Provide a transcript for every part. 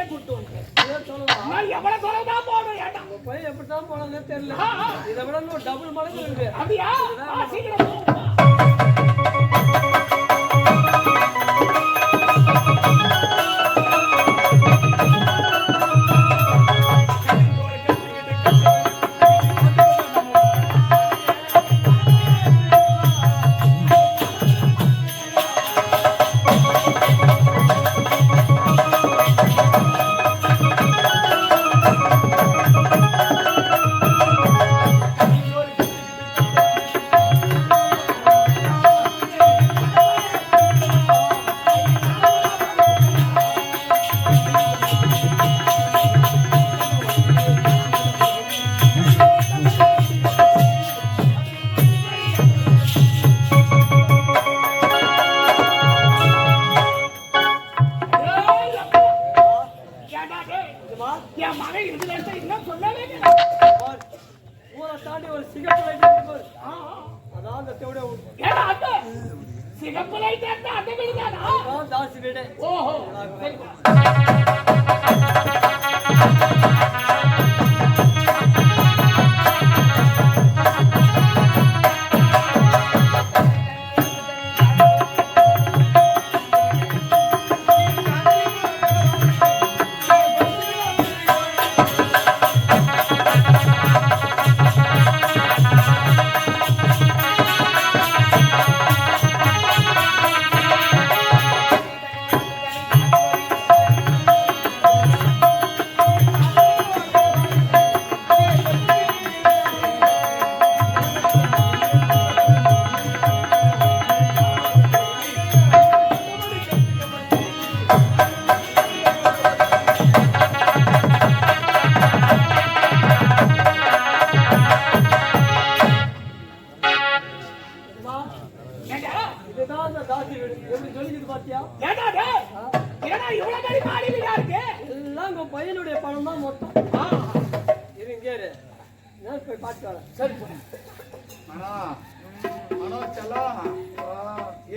பையன் கூட்டு வந்து எவ்வளவு தூரம் தான் போகணும் ஏட்டா பையன் எப்படித்தான் போனதுன்னு தெரியல. இதை விட இன்னும் டபுள் மடங்கு இருக்கு. அப்படியா சீக்கிரம் பையனுடைய பணம் தான் மொத்தம். இருங்க போய் பார்த்து சரி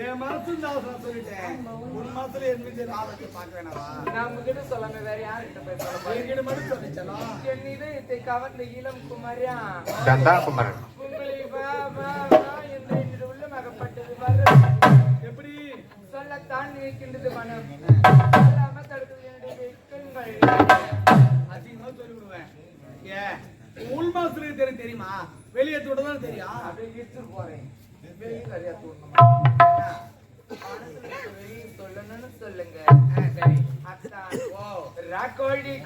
என் மனசு சொல்லிட்டேன். ஒரு மாசத்துல என் ஆபத்தை பார்க்க வேணாவா? நான் உங்ககிட்ட சொல்லாம வேற யாருக்கிட்ட போய் சொல்ல மட்டும் சொல்லிச்சலோ. என் இதயத்தை கவர்ந்த இளம் குமரியா குமரன் உங்களை என்று உள்ளமகப்பட்டது வர எப்படி சொல்லத்தான் நினைக்கின்றது மனம் தடுக்கிறது என்னுடைய வெட்கங்கள். அதிகமா சொல்லி விடுவேன். உள் மாசத்துல தெரியுமா? வெளியே தூடதான் தெரியும். அப்படியே இழுத்துட்டு போறேன். வெளியே சரியா தூண்டணும். வெளியே சொல்லணும்னு சொல்லுங்க. சரி அத்தான் ஓ ராக்கோடி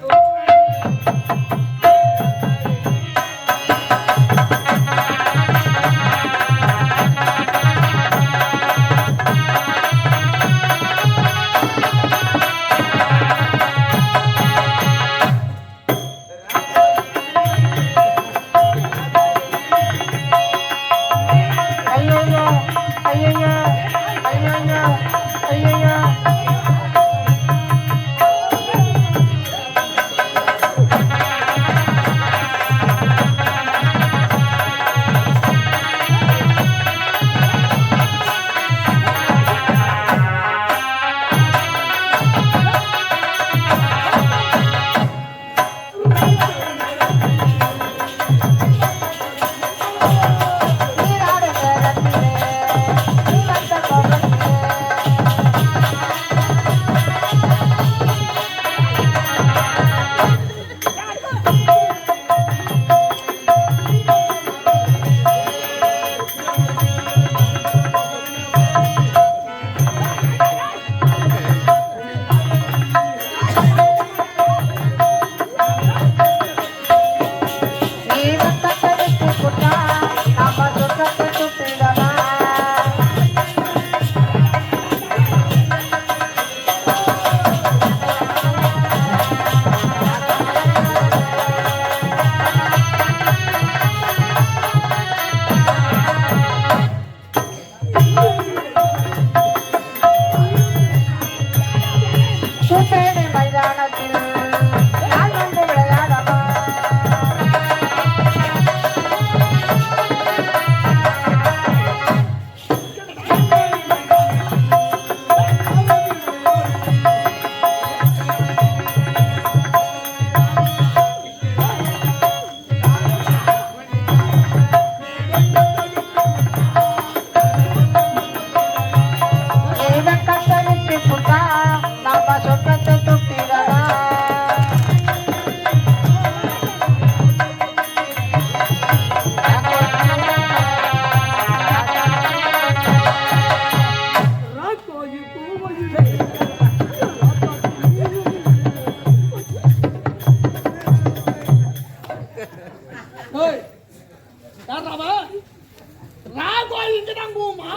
ராகோல் இங்கதான் கூமா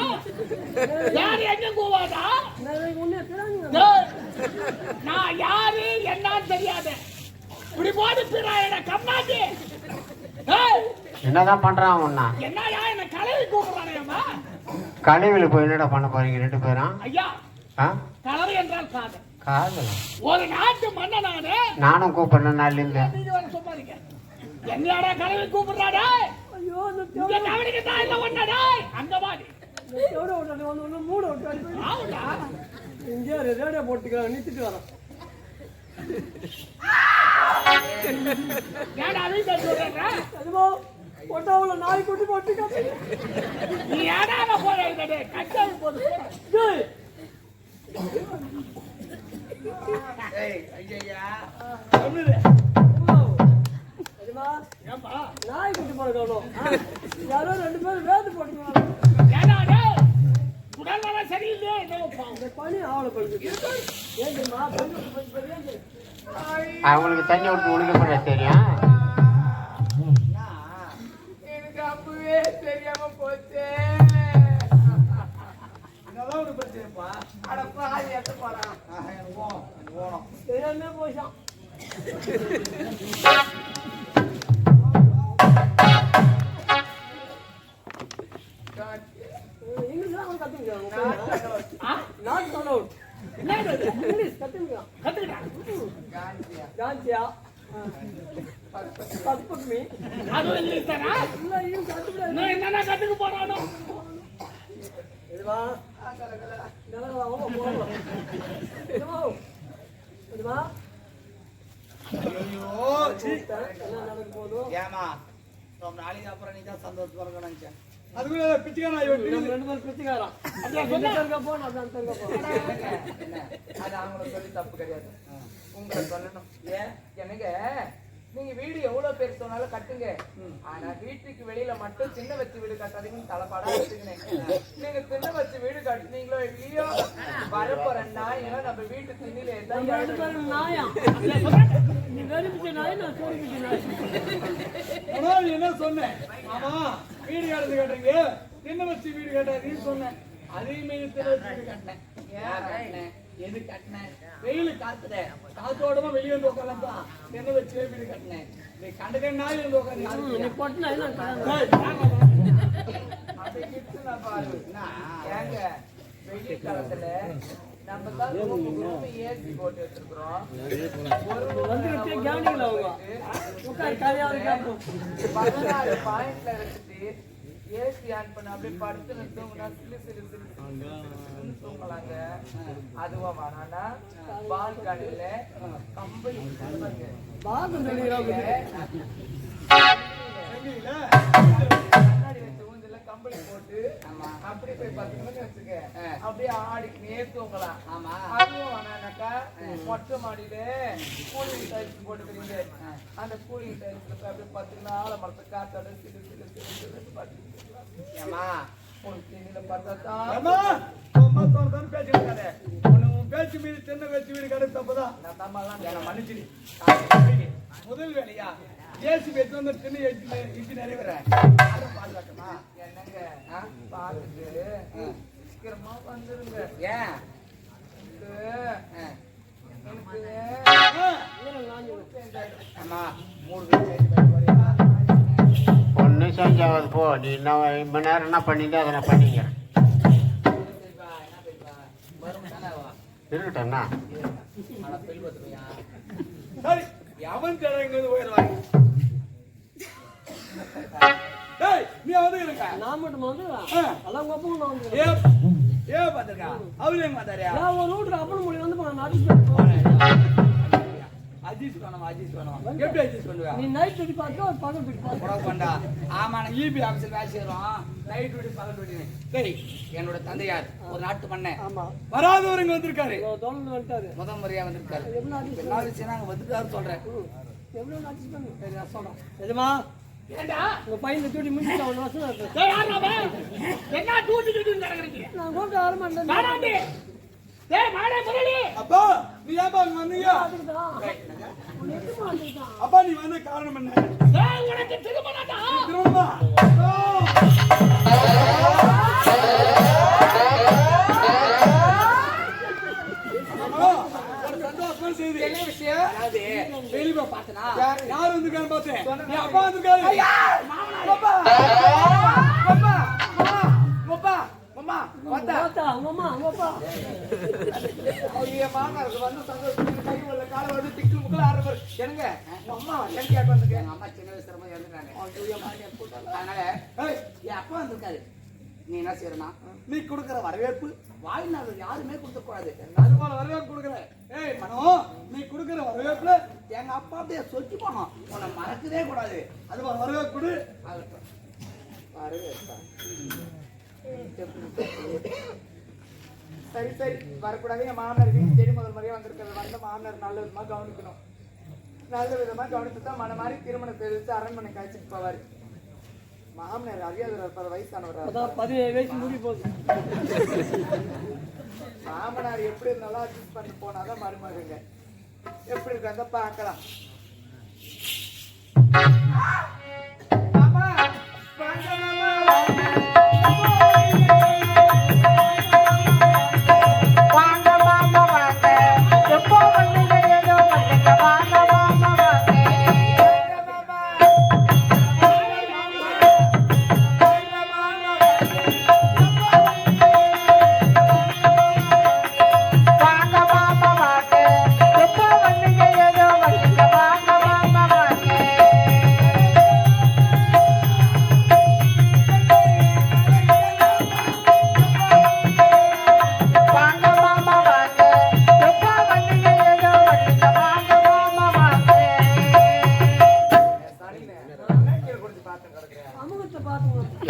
யாரு எங்க கூவாதா நான் யாரு என்னன்னு தெரியாது இப்படி போட்டு பிறாயட கம்மாட்டி என்னதான் பண்றான் உன்னா என்னயா என்ன கலவி கூப்பிடுறானேம்மா கழிவுல போய் என்னடா பண்ண போறீங்க 2 பேரும் ஐயா கலவி என்றால் காதல் காதல் ஒரு நாட்டு மன்னனானே நானும் கூப்பிடுறேன் நாள்ல இருந்து நீங்க வர சொல்லாதீங்க என்னடா கலவி கூப்பிடுறாடா ஐயோ இந்த கவனிக்க தான் இல்ல ஒண்ணடா அங்க வாடி எவ்வளோ ஓட்டாடி வந்து மூணு ஓட்டாடி ஆவுடா இங்கே ரேடியோ போட்டுக்கலாம் நிறுத்திட்டு வரோம் ஏடா வீட்டை சொல்றா அதுவோ ஒட்டாவுல நாய் குட்டி போட்டுக்க நீ ஏடா போறே கச்சாவி போடு ஏய் ஐயா சொல்லுது அதுமா ஏம்பா நாய் குட்டி போடணும் யாரோ 2 பேரும் வேந்து போட்டுக்கலாம் ஏடா டேய் உடல்நல சரியில்லையே என்ன பனி ஆவலப்படுது ஏங்கம்மா பனி அவங்களுக்கு தண்ணி விட்டு ஒழுங்கு பண்ண தெரியும் எனக்கு அப்பவே தெரியாம போச்சே இதெல்லாம் ஒரு பிரச்சனைப்பா. அட பாதி எத்த போறான் எனக்கு போகணும். தெரியாமே போயிட்டான் இங்கிலீஷ் தான் கத்துக்கலாம் நாட் அலவுட் இங்கிலீஷ் கத்துக்கலாம் காந்தியா பத்மி அது இல்லையா இல்ல இவன் கத்துக்கலாம் நான் என்னன்னா கத்துக்க போறானோ இதுவா நல்லா போறோம் இதுவா ஐயோ, சீ. என்ன நடக்க போதும் ஏமா ரொம்ப நாளைக்கு அப்புறம் நீ தான் சந்தோஷமா இருக்கணும் நினைச்சேன். அதுக்குள்ள பிச்சுக்கான நம்ம 2 பேரும் பிச்சுக்காரன் அதான் போ நான் தான் தங்க போ அது அவங்கள சொல்லி தப்பு கிடையாது உங்களை சொல்லணும் ஏன் எனக்கு நீங்க வீடு எவ்வளவு பேர் சொன்னாலும் கட்டுங்க ஆனா வீட்டுக்கு வெளியில மட்டும் சின்ன வச்சு வீடு கட்டாதீங்கன்னு தலைப்பாடா வச்சுக்கினேன் நீங்க சின்ன வச்சு வீடு கட்டுனீங்களோ இல்லையோ வரப்போற நாயா நம்ம வீட்டு திண்ணில ரெண்டு பேரும் நாயா நீ வெறுப்பிச்ச நாய் நான் சோறிக்கிட்ட நாய் ஆனால் நீ என்ன சொன்னேன் ஆமா வீடு கட்டுறது கட்டுறீங்க தின்ன வச்சு வீடு கட்டாதீங்கன்னு சொன்னேன் அதையுமே தின்ன வச்சு வீடு கட்டினேன் ஏன் கட்டினேன் எது கட்டினேன் வெயில் காத்துட காத்தோடமா வெளியே வந்து உட்காந்து தான் தின்ன வச்சு வீடு கட்டினேன் நீ கண்டுக்க நாய் வந்து உட்காந்து நீ போட்டு நாய் நான் அப்படி கிட்டுனா பாரு ஏங்க வெயில் காலத்துல நம்ம தான் ரூம் ஏசி போட்டு வச்சிருக்கிறோம் வந்துட்டு கேண்டிங்களா அவங்க உட்கார் காலியாக கேட்போம் 16 பாயிண்ட்ல வச்சுட்டு ஏசி ஆன் பண்ண அப்படியே படுத்து நிறுத்தோம்னா சிலு சிலு சிலு சிலுன்னு தூங்கலாங்க அதுவா வேணான்னா பால்கனில கம்பளி சொல்லுவாங்க பாகம் தெரியுறாங்க கண்ணாடி வச்ச ஊஞ்சல கம்பளி போட்டு அப்படி போய் படுத்துக்கணும்னு வச்சுக்க அப்படியே ஆடிக்கினே தூங்கலாம் அதுவும் வேணானாக்கா மொட்டை மாடியில கூலிங் டைல்ஸ் போட்டுக்கிறீங்க அந்த கூலிங் டைல்ஸ்ல போய் அப்படியே பத்துக்கினா ஆளை மரத்தை காத்தோட சிலு சிலு சிலு சிலு படுத்து ஏமா ஒரு தீனில படுத்தாதான் அம்மா அம்மா தோணுதான் பேச்சு இருக்காதே உன் பேச்சு மீது சின்ன பேச்சு வீடு கடை தப்புதான் நான் தம்மாலாம் என்ன மன்னிச்சிடு முதல் வேலையா ஏசி பேச்சு வந்து சின்ன இட்லி நிறைவேறேன் பாதுகாக்கமா என்னங்க பார்த்துட்டு சீக்கிரமா வந்துருங்க ஏன் அம்மா 3 பேர் ஒன்றும் செஞ்சாவது போ நீ என்ன மணி நேரம் என்ன பண்ணிட்டு அதை நான் பண்ணிக்கிறேன் இருக்கட்டா சரி எவன் தேவைங்கிறது போயிடுவாங்க ஏய் நீ வந்து இருக்க நான் மட்டும் வந்து அதான் உங்க அப்பா நான் வந்து ஏ பாத்துக்கா அவரு எங்க மாத்தாரியா நான் ஒரு ரூட்ல அப்பன் மொழி வந்து நான் நாட்டுக்கு அஜீஸ் வேணும் எப்படி அஜீஸ் பண்ணுவா நீ நைட் டியூட்டி பார்க்க ஒரு பகல் டியூட்டி பார்க்க உடம்பு பண்ணா ஆமா நான் இபி ஆபீஸ்ல வேலை செய்யறோம் நைட் டியூட்டி பகல் டியூட்டி சரி என்னோட தந்தையார் ஒரு நாட்டு பண்ண ஆமா வராதவர் இங்க வந்திருக்காரு தொடர்ந்து வந்துட்டாரு முதல் முறையா வந்திருக்காரு எவ்வளவு ஆர்டிஸ்ட் எல்லா விஷயம் நாங்க வந்துட்டாரு சொல்றேன் எவ்வளவு ஆர்டிஸ்ட் பண்ணு சரி நான் சொல்றேன் எஜமா ஏண்டா உங்க பையன் டியூட்டி முடிச்சு 1 வருஷம் இருக்கு டேய் யாரா அவன் என்ன டூட்டி கிட்டு நடக்குறீங்க நான் கூப்பிட்டு வரமாட்டேன் வேணாண்டி டேய் மாடே முரளி அப்பா நீ ஏன்பா அங்க வந்தீங்க? அப்பா நீ வந்த காரணம் என்ன? டேய் உனக்கு திருமணம்டா திருமணமா? ஒரு சந்தோஷமான செய்தி. என்ன விஷயம்? அதாவது வெளியில பார்த்தனா யார் வந்திருக்கான்னு பார்த்தேன். நீ அப்பா வந்திருக்காரு. அப்பா அப்பா அப்பா அம்மா வந்தா ஐயா மாமாருக்கு வந்து சந்தோஷத்துக்கு கை உள்ள கால வந்து திக்கு முக்கல ஆரம்பர் என்னங்க அம்மா என்ன கேட்க வந்துங்க அம்மா சின்ன வயசுல இருந்து இறந்துட்டாங்க ஐயோ மாமியா போட்டாங்க அதனால என் அப்பா வந்திருக்காரு நீ என்ன செய்யறனா நீ கொடுக்குற வரவேற்பு வாழ்நாள் யாருமே கொடுக்க கூடாது அது போல வரவேற்பு கொடுக்குற. ஏய் மனோ நீ கொடுக்குற வரவேற்புல எங்க அப்பா அப்படியே சொத்தி போனோம் உன்னை மறக்கவே கூடாது அது போல வரவேற்பு கொடு. வரவேற்பா சரி சரி வரக்கூடாது என் மாமனார் வீட்டு தேடி முதல் முறையா வந்திருக்கிறது வந்த மாமனார் நல்ல விதமா கவனிக்கணும் நல்ல விதமா கவனித்து தான் மன மாதிரி திருமணத்தை எடுத்து அரண்மனை காய்ச்சிட்டு போவாரு மாமனார் அறியாதவர் இருப்பார் வயசானவர் 17 வயசு முடி போகுது. மாமனார் எப்படி இருந்தாலும் அட்ஜஸ்ட் பண்ணி போனாதான் மருமகங்க எப்படி இருக்காங்க பார்க்கலாம் மாமா வாங்க மாமா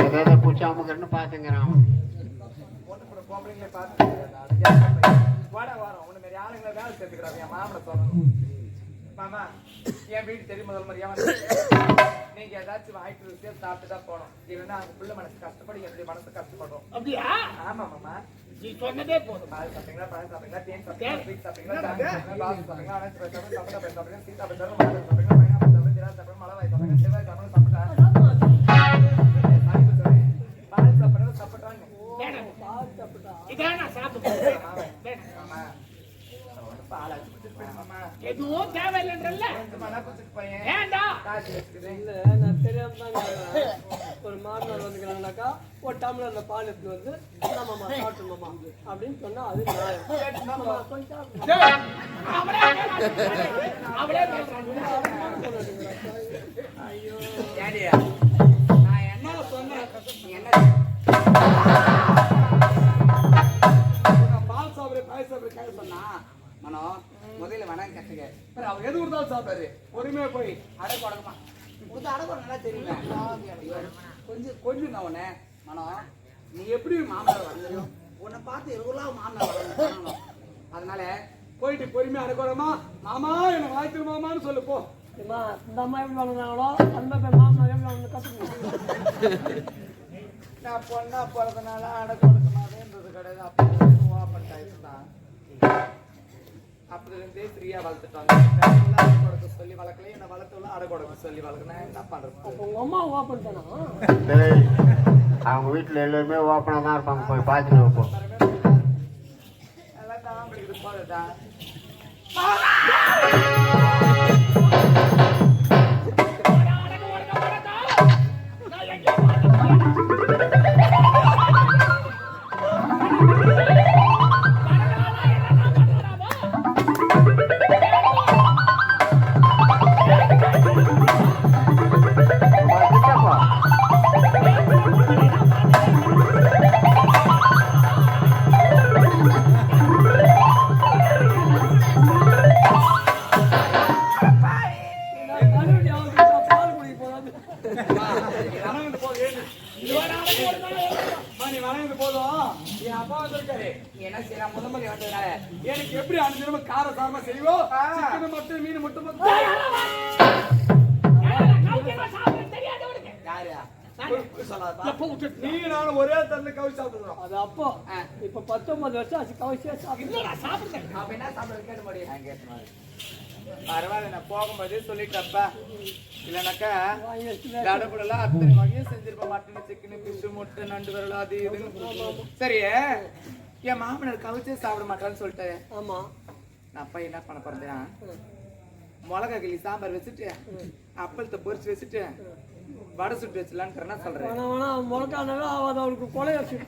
ஏதாவது பூச்சாமுகன்னு பாத்துங்கிறான். ஒண்ணு கூட பொம்பளைங்களே பார்த்து வரோம் ஒண்ணு மாதிரி ஆளுங்களை வேலை சேர்த்துக்கிறாங்க என் மாமனை சொல்லணும் மாமா என் வீடு தெரிய முதல் மாதிரியா வந்து நீங்க ஏதாச்சும் வாய்ப்பு ருசியா சாப்பிட்டு தான் போனோம் இல்லைன்னா அவங்க பிள்ளை மனசு கஷ்டப்படும் என்னுடைய மனசு கஷ்டப்படும் அப்படியா ஆமா மாமா நீ சொன்னதே போதும் பால் சாப்பிட்டீங்களா பழம் சாப்பிட்டீங்களா தேன் சாப்பிட்டீங்களா ஸ்வீட் சாப்பிட்டீங்களா பால் சாப்பிட்டீங்களா ஆரஞ்சு பழம் சாப்பிட்டீங்களா சப்போட்டா பழம் சாப்பிட்டீங்களா சீதா பழம் சாப்பிட்டீங்களா பைனாப்பிள் சாப்பிட்டீங்களா ஜிரா சாப்பிட்டீங்களா மலவாய் சாப்பிட்டீங்களா செவ்வாய் சாப்பிட்டீங்களா சாப்பிட்டா பால் சாப்பிட்டா சாப்பிட்டாங்க இதான் நான் சாப்பிடுறேன் பால் எதுவும் தேவையில்லைன்றல்ல ஏண்டா இல்ல நான் தெரியாம தான் கேக்குறேன். ஒரு மாமனார் வந்துக்கிறாங்கனாக்கா ஒரு டம்ளர்ல பால் எடுத்து வந்து மாமா சாப்பிட்டுமாமா அப்படின்னு சொன்னா அது நியாயம். மாமா, கொஞ்சம் சாப்பிடு. டேய், அவளே பேசுறாங்க. ஐயோ ஏடியா நான் என்ன சொன்னேன் என்ன பால் சாப்பிடு பாய் சாப்பிடு கேட்க சொன்னா மனோ முதல்ல வேணாம் கட்டுங்க அவர் எது கொடுத்தாலும் சாப்பிட்டாரு பொறுமையா போய் அடை கொடுக்குமா கொடுத்து அடை கூட நல்லா தெரியுங்க கொஞ்சம் நான் உன்ன மனோ நீ எப்படி மாமனார் வந்துடும் உன்னை பார்த்து எவ்வளவு மாமனார் வரணும் அதனால போயிட்டு பொறுமையா அடக்கோடமா மாமா என்ன வாழ்த்து மாமான்னு சொல்லு போ. அம்மா, இந்த அம்மா எப்படி வளர்ந்தாங்களோ அந்த மாதிரி மாமா எப்படி வந்து கற்றுக்கணும். நான் பொண்ணா பிறந்தனால அடை கொடுக்கணும்ன்றது கிடையாது அப்படி ஓப்பன் டைப் தான் அப்படி இருந்தே ஃப்ரீயா வளர்த்துட்டாங்க அடை கொடுக்க சொல்லி வளர்க்கல என்ன வளர்த்துல அடை கொடுக்க சொல்லி வளர்க்கணும் என்ன பண்றது அப்போ உங்க அம்மா ஓப்பன் தானா? சரி, அவங்க வீட்டுல எல்லாருமே ஓப்பனா தான் இருப்பாங்க. போய் பார்த்துட்டு வைப்போம். எல்லாம் தான் படிக்குது போதா என்ன செய்யலாம் முதல்ல வந்ததுனால எனக்கு எப்படி அனுப்பிச்சு கார சாரமா செய்வோம் சிக்கன் மட்டும் மீன் மட்டும் தெரியாதவனுக்கு யாரு சொல்லாதப்பா. எப்ப விட்டுட்டு நீ நானும் ஒரே தரல கவி சாப்பிடுறோம். அது அப்போ இப்ப 19 வருஷம் ஆச்சு கவசியா சாப்பிட்டு இல்லடா சாப்பிடுறேன். அப்ப என்ன சாப்பிடுறது கேட்டு முடியும். பரவாயில்ல, நான் போகும்போது சொல்லிட்டப்பா. இல்லைனாக்கா வாங்கி வச்சு தடபுடலாம் அத்தனை வகையும் செஞ்சிருப்பேன். மட்டன், சிக்கன், ஃபிஷ், முட்டை, நண்டு வரல அது இதுன்னு. சரி, என் மாமனார் கவிச்சே சாப்பிட மாட்டான்னு சொல்லிட்டு ஆமா நான் அப்பா என்ன பண்ண போறேன்னா, மிளகா கிளி சாம்பார் வச்சுட்டு அப்பளத்தை பொரிச்சு வச்சுட்டு வடை சுட்டு வச்சலான்னு சொல்றேன். வேணா வேணா முழக்கானவே ஆகாது அவளுக்கு கொலை வச்சு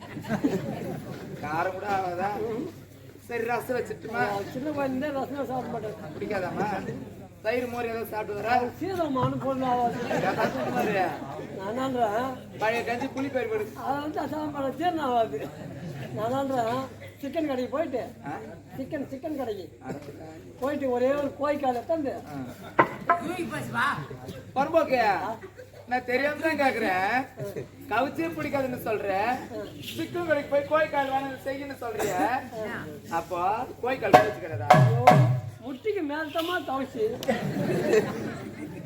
காரம் கூட ஆகாதா? சரி, ரசம் வச்சுட்டுமா? சின்ன பையன் ரசமே சாப்பிட மாட்டேன். பிடிக்காதாமா? தயிர் மோர் ஏதாவது சாப்பிட்டு வரா? சீதமான பொருள் ஆகாது. நானான்றேன் பழைய கஞ்சி புளி பயிர் போடு. அதை வந்து சாப்பாடு ஜீரணம் ஆகாது. நானான்றேன் சிக்கன் கடைக்கு போயிட்டு சிக்கன் கடைக்கு போயிட்டு ஒரே ஒரு கோழிக்காலை தந்து பரம்போக்கு, நான் தெரியாம தான் கேக்குறேன். கவிச்சே பிடிக்காதுன்னு சொல்றேன். சிக்கன் கடைக்கு போய் கோழிக்கால் வேணும் செய்யணும்னு சொல்றிய. அப்போ கோழிக்கால் வச்சுக்கிறதா? முட்டிக்கு மேல்தமா தவச்சு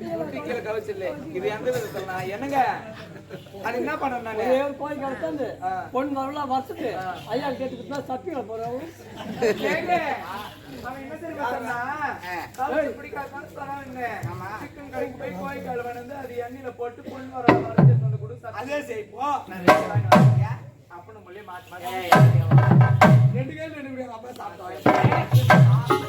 கீழே கவிச்சு இல்லை. இது எந்த விதத்துல என்னங்க அது என்ன பண்ண நானு? ஒரே ஒரு கோழிக்காலை தந்து பொண்ணு வரலாம் வச்சுட்டு ஐயா கேட்டுக்கிட்டு தான் சப்பிகளை போறவங்க அவன் என்ன தெரியுமா சொன்னா? கவிச்சு பிடிக்காதுன்னு சொன்னான். சிக்கன் கடைக்கு போய் கோழிக்கால் வேணும், அது எண்ணெயில போட்டு பொண்ணு வர கொடு. அதே செய்ப்போ. அப்படின்னு சொல்லி மாத்தி 2 கையில 2 அப்ப சாப்பிட்டோம்.